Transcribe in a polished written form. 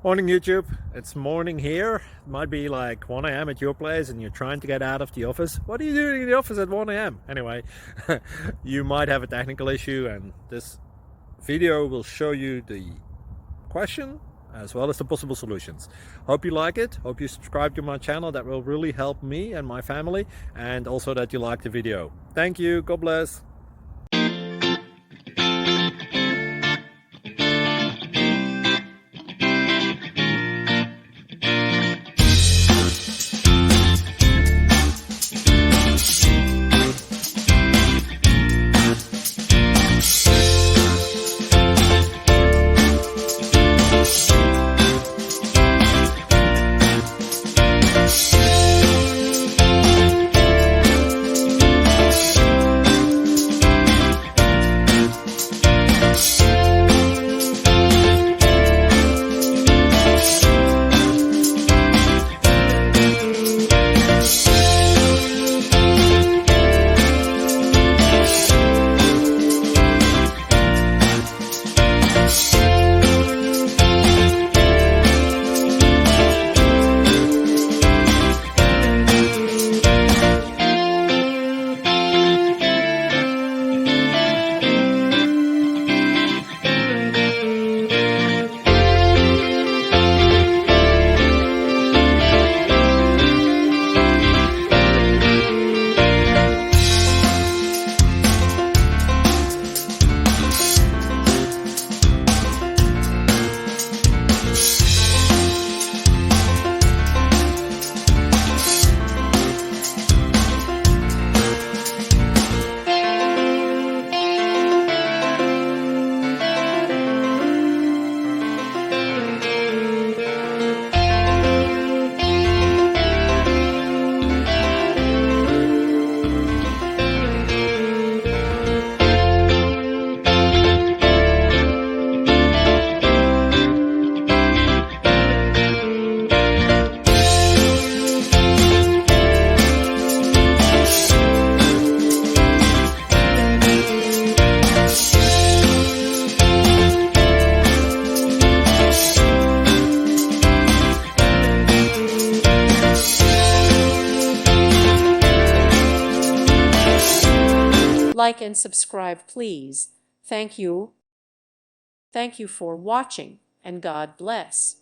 Morning YouTube, it's morning here. It might be like 1 a.m. at your place and you're trying to get out of the office. What are you doing in the office at 1 a.m.? Anyway, you might have a technical issue and this video will show you the question as well as the possible solutions. Hope you like it, hope you subscribe to my channel. That will really help me and my family, and also that you like the video. Thank you, God bless. Like and subscribe, please. Thank you. Thank you for watching, and God bless.